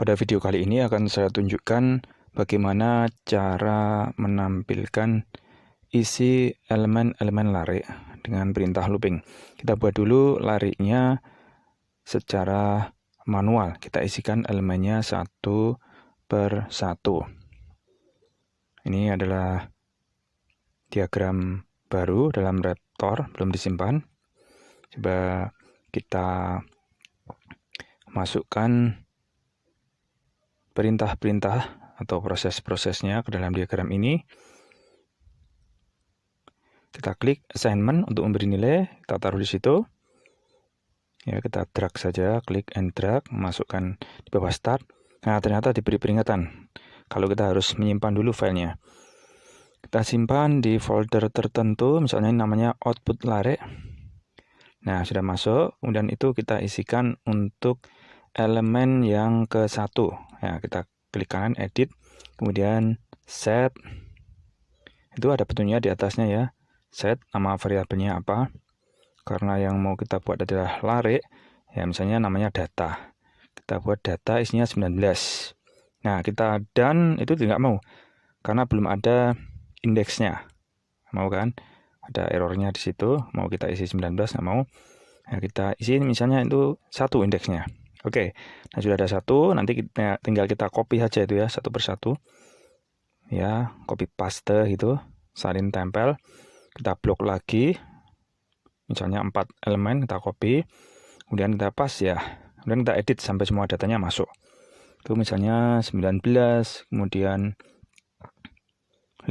Pada video kali ini akan saya tunjukkan bagaimana cara menampilkan isi elemen-elemen larik dengan perintah looping. Kita buat dulu lariknya secara manual. Kita isikan elemennya satu per satu. Ini adalah diagram baru dalam Raptor, belum disimpan. Coba kita masukkan perintah-perintah atau proses-prosesnya ke dalam diagram ini. Kita klik assignment untuk memberi nilai, kita taruh di situ. Ya, kita drag saja, klik and drag, masukkan di bawah start. Nah, ternyata diberi peringatan kalau kita harus menyimpan dulu filenya. Kita simpan di folder tertentu, misalnya namanya output larik. Nah, sudah masuk, kemudian itu kita isikan untuk elemen yang ke-1. Ya, kita klik kanan edit, kemudian set. Itu ada petunjuknya di atasnya ya. Set nama variabelnya apa? Karena yang mau kita buat adalah larik, ya misalnya namanya data. Kita buat data isinya 19. Nah, kita done itu tidak mau karena belum ada indeksnya. Mau kan? Ada errornya di situ, mau kita isi 19 nggak mau. Nah, kita isi misalnya itu 1 indeksnya. Oke, nah sudah ada 1, nanti kita, tinggal kita copy saja itu ya, satu persatu. Ya, copy paste gitu, salin tempel. Kita blok lagi, misalnya 4 elemen kita copy, kemudian kita paste ya. Kemudian kita edit sampai semua datanya masuk. Itu misalnya 19, kemudian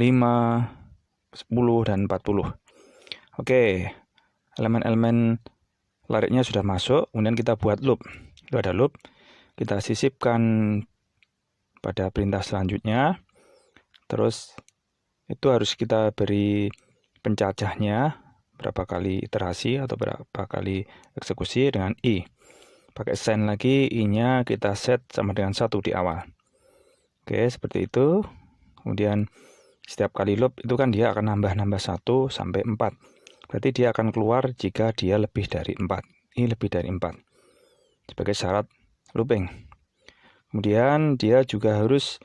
5, 10, dan 40. Oke, elemen-elemen lariknya sudah masuk, kemudian kita buat loop. Itu ada loop, kita sisipkan pada perintah selanjutnya. Terus itu harus kita beri pencacahnya, berapa kali iterasi atau berapa kali eksekusi dengan i. Pakai send lagi, i-nya kita set sama dengan 1 di awal. Oke, seperti itu. Kemudian setiap kali loop itu kan dia akan nambah-nambah 1 sampai 4. Berarti dia akan keluar jika dia lebih dari 4. Ini lebih dari 4. Sebagai syarat looping. Kemudian dia juga harus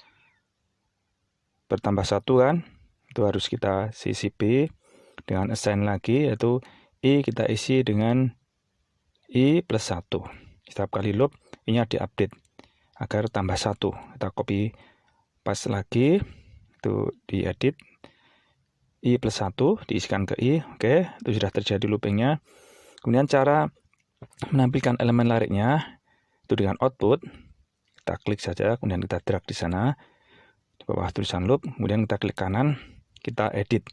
bertambah 1 kan. Itu harus kita sisipi dengan assign lagi, yaitu i kita isi dengan i plus 1. Setiap kali loop, i-nya diupdate agar tambah 1. Kita copy paste lagi, itu diedit, i plus 1 diisikan ke i. Oke, itu sudah terjadi loopingnya. Kemudian cara menampilkan elemen lariknya itu dengan output. Kita klik saja, kemudian kita drag di sana di bawah tulisan loop, kemudian kita klik kanan, kita edit.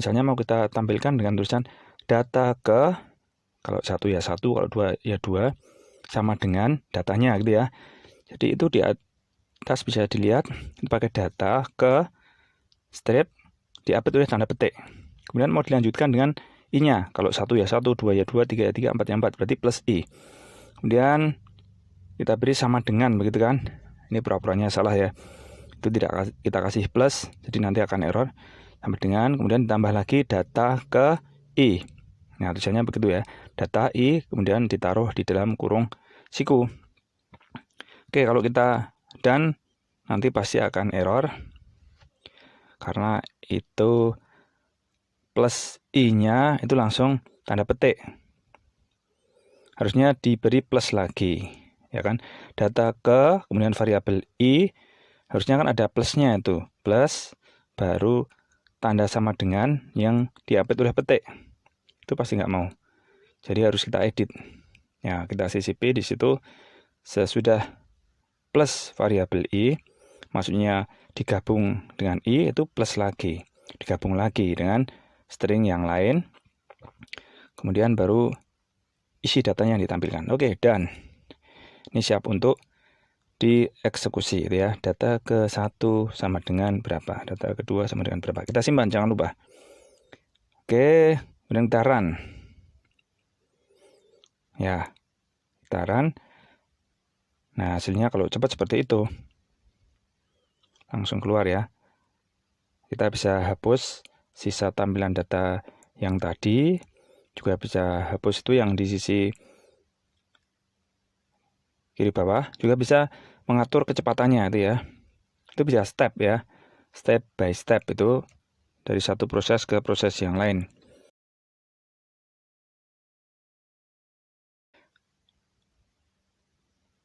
Misalnya mau kita tampilkan dengan tulisan data ke, kalau 1 ya 1, kalau 2 ya 2, sama dengan datanya gitu ya. Jadi itu di atas bisa dilihat pakai data ke strip diupdate oleh tanda petik. Kemudian mau dilanjutkan dengan i-nya. Kalau 1 ya 1, 2 ya 2, 3 ya 3, 4 ya 4, berarti plus i. Kemudian kita beri sama dengan, begitu kan? Ini pura-puranya salah ya. Itu tidak kita kasih plus, jadi nanti akan error. Sama dengan, kemudian ditambah lagi data ke i. Nah, tulisannya begitu ya. Data i, kemudian ditaruh di dalam kurung siku. Oke, kalau kita done, nanti pasti akan error. Karena itu plus i-nya itu langsung tanda petik. Harusnya diberi plus lagi, ya kan? Data ke, kemudian variabel i, harusnya kan ada plusnya itu. Plus, baru tanda sama dengan yang diupdate oleh petik. Itu pasti nggak mau. Jadi harus kita edit. Ya, kita sisipi di situ sesudah plus variabel i, maksudnya digabung dengan i itu plus lagi. Digabung lagi dengan string yang lain, kemudian baru isi datanya yang ditampilkan. Oke, dan ini siap untuk dieksekusi ya. Data ke-1 sama dengan berapa, data kedua sama dengan berapa. Kita simpan, jangan lupa. Oke, kemudian kita run. Ya, kita run. Nah, hasilnya kalau cepat seperti itu, langsung keluar ya. Kita bisa hapus sisa tampilan data yang tadi, juga bisa hapus itu yang di sisi kiri bawah. Juga bisa mengatur kecepatannya itu ya. Itu bisa step ya. Step by step itu dari satu proses ke proses yang lain.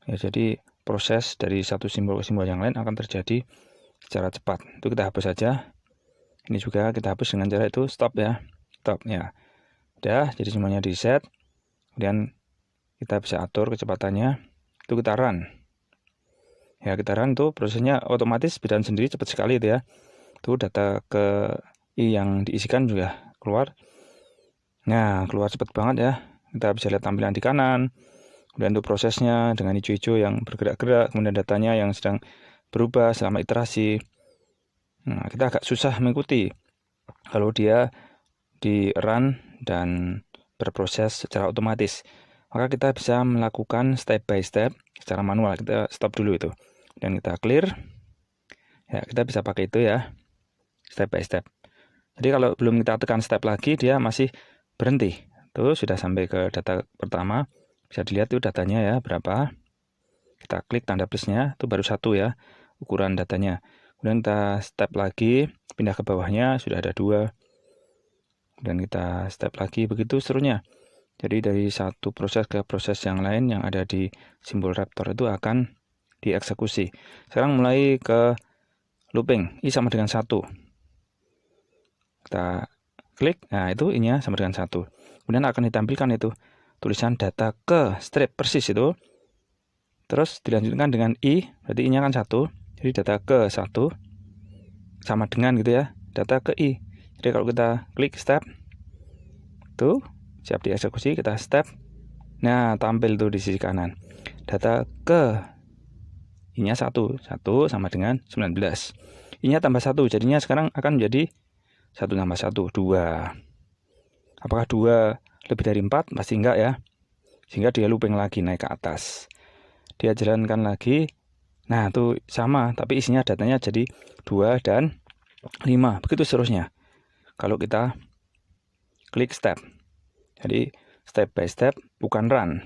Ya, jadi proses dari satu simbol ke simbol yang lain akan terjadi secara cepat. Itu kita hapus saja. Ini juga kita hapus dengan cara itu stop ya. Stop ya. Udah, jadi semuanya di set. Kemudian kita bisa atur kecepatannya. Itu kita run. Ya, kita run tuh prosesnya otomatis berjalan sendiri, cepat sekali itu ya. Tuh data ke I yang diisikan juga keluar. Nah, keluar cepat banget ya. Kita bisa lihat tampilan di kanan. Kemudian untuk prosesnya dengan hijau-hijau yang bergerak-gerak, kemudian datanya yang sedang berubah selama iterasi. Nah, kita agak susah mengikuti kalau dia di run dan berproses secara otomatis. Maka kita bisa melakukan step by step secara manual. Kita stop dulu itu. Dan kita clear. Ya, kita bisa pakai itu ya. Step by step. Jadi kalau belum kita tekan step lagi, dia masih berhenti. Tuh sudah sampai ke data pertama. Bisa dilihat tuh datanya ya berapa. Kita klik tanda plusnya, itu baru 1 ya ukuran datanya. Kemudian kita step lagi, pindah ke bawahnya sudah ada 2. Dan kita step lagi, begitu seterusnya. Jadi dari satu proses ke proses yang lain yang ada di simbol Raptor itu akan dieksekusi. Sekarang mulai ke looping, I sama dengan 1. Kita klik, nah itu I-nya sama dengan 1. Kemudian akan ditampilkan itu tulisan data ke strip persis itu. Terus dilanjutkan dengan I, berarti I-nya kan 1. Jadi data ke 1 sama dengan gitu ya, data ke I. Jadi kalau kita klik step, tuh siap dieksekusi, kita step. Nah, tampil tuh di sisi kanan. Data ke I-nya 1 sama dengan 19. I-nya tambah 1, jadinya sekarang akan menjadi 1 tambah 1, 2. Apakah 2 lebih dari 4? Pasti enggak ya. Sehingga dia looping lagi naik ke atas. Dia jalankan lagi. Nah, itu sama, tapi isinya datanya jadi 2 dan 5. Begitu seterusnya. Kalau kita klik step. Jadi step by step, bukan run.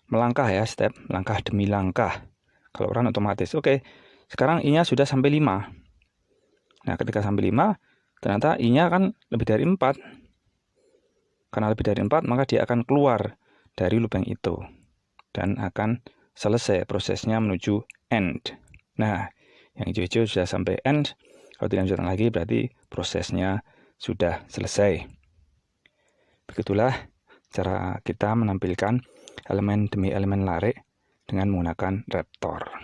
Melangkah ya, step, langkah demi langkah. Kalau run otomatis. Oke, sekarang I-nya sudah sampai 5. Nah, ketika sampai 5, ternyata I-nya kan lebih dari 4. Karena lebih dari 4, maka dia akan keluar dari looping itu. Dan akan selesai prosesnya menuju end. Nah, yang hijau-hijau sudah sampai end. Kalau dilanjutkan lagi berarti prosesnya sudah selesai. Begitulah cara kita menampilkan elemen demi elemen lare dengan menggunakan Raptor.